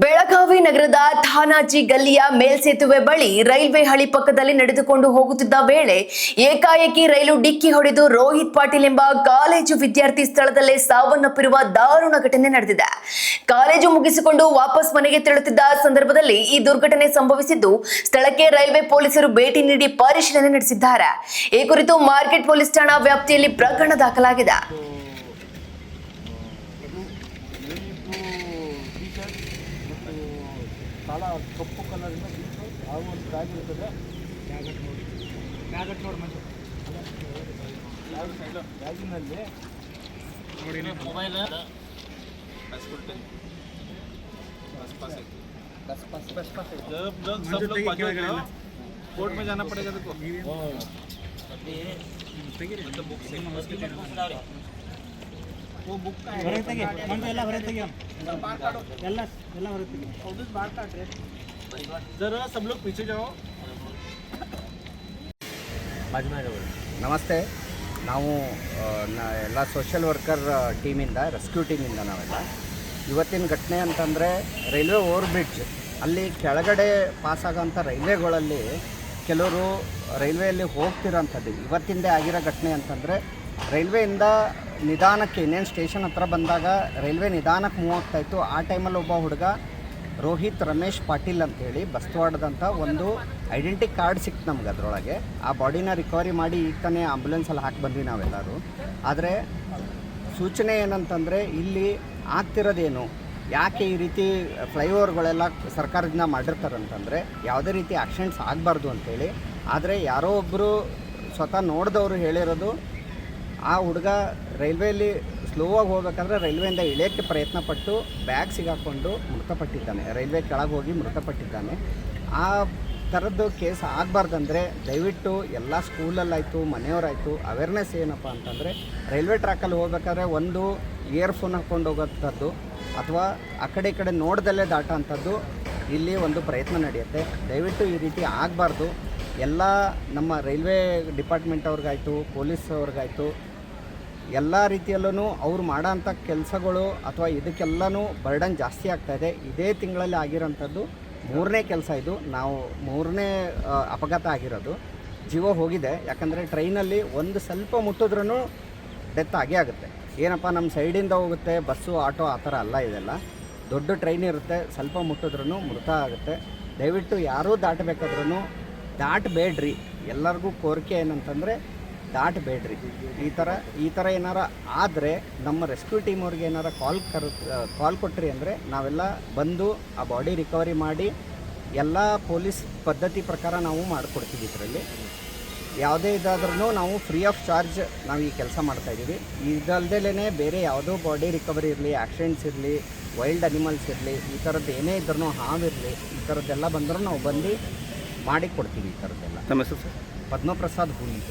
ಬೆಳಗಾವಿ ನಗರದ ಥಾನಾಜಿ ಗಲ್ಲಿಯ ಮೇಲ್ಸೇತುವೆ ಬಳಿ ರೈಲ್ವೆ ಹಳಿ ಪಕ್ಕದಲ್ಲಿ ನಡೆದುಕೊಂಡು ಹೋಗುತ್ತಿದ್ದ ವೇಳೆ ಏಕಾಏಕಿ ರೈಲು ಡಿಕ್ಕಿ ಹೊಡೆದು ರೋಹಿತ್ ಪಾಟೀಲ್ ಎಂಬ ಕಾಲೇಜು ವಿದ್ಯಾರ್ಥಿ ಸ್ಥಳದಲ್ಲೇ ಸಾವನ್ನಪ್ಪಿರುವ ದಾರುಣ ಘಟನೆ ನಡೆದಿದೆ. ಕಾಲೇಜು ಮುಗಿಸಿಕೊಂಡು ವಾಪಸ್ ಮನೆಗೆ ತೆರಳುತ್ತಿದ್ದ ಸಂದರ್ಭದಲ್ಲಿ ಈ ದುರ್ಘಟನೆ ಸಂಭವಿಸಿದ್ದು, ಸ್ಥಳಕ್ಕೆ ರೈಲ್ವೆ ಪೊಲೀಸರು ಭೇಟಿ ನೀಡಿ ಪರಿಶೀಲನೆ ನಡೆಸಿದ್ದಾರೆ. ಈ ಕುರಿತು ಮಾರ್ಕೆಟ್ ಪೊಲೀಸ್ ಠಾಣಾ ವ್ಯಾಪ್ತಿಯಲ್ಲಿ ಪ್ರಕರಣ ದಾಖಲಾಗಿದೆ. ಕಾಲ ಕಪ್ಪು ಕಲರಿಂದ ಬಿಟ್ಟು ಹಾಗೂ ಒಂದು ಬ್ಯಾಗ್ ಇರ್ತದೆ. ಬ್ಯಾಗ್ ನೋಡಿ ಮಂಜು ಬ್ಯಾಗಿನಲ್ಲಿ ನೋಡಿ ಮೊಬೈಲ್ कोर्ट में जाना पड़ेगा देखो वो बुक का जरा सब लोग पीछे जाओ. ನಮಸ್ತೆ. ನಾವು ಎಲ್ಲ ಸೋಷಿಯಲ್ ವರ್ಕರ್ ಟೀಮಿಂದ, ರೆಸ್ಕ್ಯೂ ಟೀಮಿಂದ ನಾವೆಲ್ಲ ಇವತ್ತಿನ ಘಟನೆ ಅಂತಂದರೆ ರೈಲ್ವೆ ಓವರ್ ಬ್ರಿಡ್ಜ್ ಅಲ್ಲಿ ಕೆಳಗಡೆ ಪಾಸಾಗೋಂಥ ರೈಲ್ವೆಗಳಲ್ಲಿ ಕೆಲವರು ರೈಲ್ವೆಯಲ್ಲಿ ಹೋಗ್ತಿರೋಂಥದ್ದು ಇವತ್ತಿಂದೇ ಆಗಿರೋ ಘಟನೆ ಅಂತಂದರೆ, ರೈಲ್ವೆಯಿಂದ ನಿಧಾನಕ್ಕೆ ಇನ್ನೇನು ಸ್ಟೇಷನ್ ಹತ್ರ ಬಂದಾಗ ರೈಲ್ವೆ ನಿಧಾನಕ್ಕೆ ಮೂವ್ ಆಗ್ತಾಯಿತ್ತು. ಆ ಟೈಮಲ್ಲಿ ಒಬ್ಬ ಹುಡುಗ ರೋಹಿತ್ ರಮೇಶ್ ಪಾಟೀಲ್ ಅಂತೇಳಿ ಬಸ್ತವಾಡದಂಥ ಒಂದು ಐಡೆಂಟಿ ಕಾರ್ಡ್ ಸಿಕ್ತು ನಮ್ಗೆ. ಅದರೊಳಗೆ ಆ ಬಾಡಿನ ರಿಕವರಿ ಮಾಡಿ ಈಗ ತಾನೇ ಆಂಬುಲೆನ್ಸಲ್ಲಿ ಹಾಕಿ ಬಂದ್ವಿ ನಾವೆಲ್ಲರೂ. ಆದರೆ ಸೂಚನೆ ಏನಂತಂದರೆ, ಇಲ್ಲಿ ಆಗ್ತಿರೋದೇನು, ಯಾಕೆ ಈ ರೀತಿ ಫ್ಲೈಓವರ್ಗಳೆಲ್ಲ ಸರ್ಕಾರದಿಂದ ಮಾಡಿರ್ತಾರಂತಂದರೆ ಯಾವುದೇ ರೀತಿ ಆಕ್ಸಿಡೆಂಟ್ಸ್ ಆಗಬಾರ್ದು ಅಂಥೇಳಿ. ಆದರೆ ಯಾರೋ ಒಬ್ಬರು ಸ್ವತಃ ನೋಡಿದವರು ಹೇಳಿರೋದು, ಆ ಹುಡುಗ ರೈಲ್ವೆಯಲ್ಲಿ ಸ್ಲೋವಾಗಿ ಹೋಗ್ಬೇಕಾದ್ರೆ ರೈಲ್ವೆಯಿಂದ ಇಳಿಯೋಕ್ಕೆ ಪ್ರಯತ್ನಪಟ್ಟು ಬ್ಯಾಗ್ ಸಿಗಾಕೊಂಡು ಮೃತಪಟ್ಟಿದ್ದಾನೆ. ರೈಲ್ವೆ ಕೆಳಗೆ ಹೋಗಿ ಮೃತಪಟ್ಟಿದ್ದಾನೆ. ಆ ಥರದ್ದು ಕೇಸ್ ಆಗಬಾರ್ದಂದರೆ ದಯವಿಟ್ಟು ಎಲ್ಲ ಸ್ಕೂಲಲ್ಲಾಯಿತು, ಮನೆಯವರಾಯಿತು, ಅವೇರ್ನೆಸ್ ಏನಪ್ಪ ಅಂತಂದರೆ, ರೈಲ್ವೆ ಟ್ರ್ಯಾಕಲ್ಲಿ ಹೋಗ್ಬೇಕಾದ್ರೆ ಒಂದು ಇಯರ್ಫೋನ್ ಹಾಕ್ಕೊಂಡು ಹೋಗೋಂಥದ್ದು ಅಥವಾ ಆ ಕಡೆ ಈ ಕಡೆ ನೋಡ್ದಲ್ಲೇ ದಾಟೋ ಅಂಥದ್ದು ಇಲ್ಲಿ ಒಂದು ಪ್ರಯತ್ನ ನಡೆಯುತ್ತೆ. ದಯವಿಟ್ಟು ಈ ರೀತಿ ಆಗಬಾರ್ದು. ಎಲ್ಲ ನಮ್ಮ ರೈಲ್ವೆ ಡಿಪಾರ್ಟ್ಮೆಂಟ್ ಅವ್ರಿಗಾಯಿತು, ಪೊಲೀಸ್ ಅವ್ರಿಗಾಯಿತು, ಎಲ್ಲ ರೀತಿಯಲ್ಲೂ ಅವ್ರು ಮಾಡೋಂಥ ಕೆಲಸಗಳು ಅಥವಾ ಇದಕ್ಕೆಲ್ಲನೂ ಬರ್ಡನ್ ಜಾಸ್ತಿ ಆಗ್ತಾಯಿದೆ. ಇದೇ ತಿಂಗಳಲ್ಲಿ ಆಗಿರೋಂಥದ್ದು 3ನೇ ಕೆಲಸ ಇದು. ನಾವು 3ನೇ ಅಪಘಾತ ಆಗಿರೋದು. ಜೀವ ಹೋಗಿದೆ. ಯಾಕಂದರೆ ಟ್ರೈನಲ್ಲಿ ಒಂದು ಸ್ವಲ್ಪ ಮುಟ್ಟಿದ್ರೂ ಡೆತ್ ಆಗೇ ಆಗುತ್ತೆ. ಏನಪ್ಪ ನಮ್ಮ ಸೈಡಿಂದ ಹೋಗುತ್ತೆ ಬಸ್ಸು, ಆಟೋ, ಆ ಥರ ಅಲ್ಲ. ಇದೆಲ್ಲ ದೊಡ್ಡ ಟ್ರೈನ್ ಇರುತ್ತೆ, ಸ್ವಲ್ಪ ಮುಟ್ಟಿದ್ರೂ ಮೃತ ಆಗುತ್ತೆ. ದಯವಿಟ್ಟು ಯಾರೂ ದಾಟಬೇಕಾದ್ರೂ ದಾಟಬೇಡ್ರಿ. ಎಲ್ಲರಿಗೂ ಕೋರಿಕೆ ಏನಂತಂದರೆ ದಾಟಬೇಡ್ರಿ. ಈ ಥರ ಏನಾರ ಆದರೆ ನಮ್ಮ ರೆಸ್ಕ್ಯೂ ಟೀಮ್ ಅವ್ರಿಗೆ ಏನಾರ ಕಾಲ್ ಕೊಟ್ರಿ ಅಂದರೆ ನಾವೆಲ್ಲ ಬಂದು ಆ ಬಾಡಿ ರಿಕವರಿ ಮಾಡಿ ಎಲ್ಲ ಪೊಲೀಸ್ ಪದ್ಧತಿ ಪ್ರಕಾರ ನಾವು ಮಾಡಿಕೊಡ್ತೀವಿ. ಇದರಲ್ಲಿ ಯಾವುದೇ ಇದಾದ್ರೂ ನಾವು ಫ್ರೀ ಆಫ್ ಚಾರ್ಜ್ ನಾವು ಈ ಕೆಲಸ ಮಾಡ್ತಾಯಿದ್ದೀವಿ. ಇದಲ್ದೇ ಬೇರೆ ಯಾವುದೋ ಬಾಡಿ ರಿಕವರಿ ಇರಲಿ, ಆಕ್ಸಿಡೆಂಟ್ಸ್ ಇರಲಿ, ವೈಲ್ಡ್ ಅನಿಮಲ್ಸ್ ಇರಲಿ, ಈ ಥರದ್ದು ಏನೇ ಇದ್ರೂ, ಹಾವಿರಲಿ, ಈ ಥರದ್ದೆಲ್ಲ ಬಂದರೂ ನಾವು ಬಂದು ಮಾಡಿ ಕೊಡ್ತೀವಿ. ಈ ಥರದ್ದೆಲ್ಲ. ನಮಸ್ತೆ ಸರ್. ಪದ್ಮಪ್ರಸಾದ್ ಹೂಲಿ.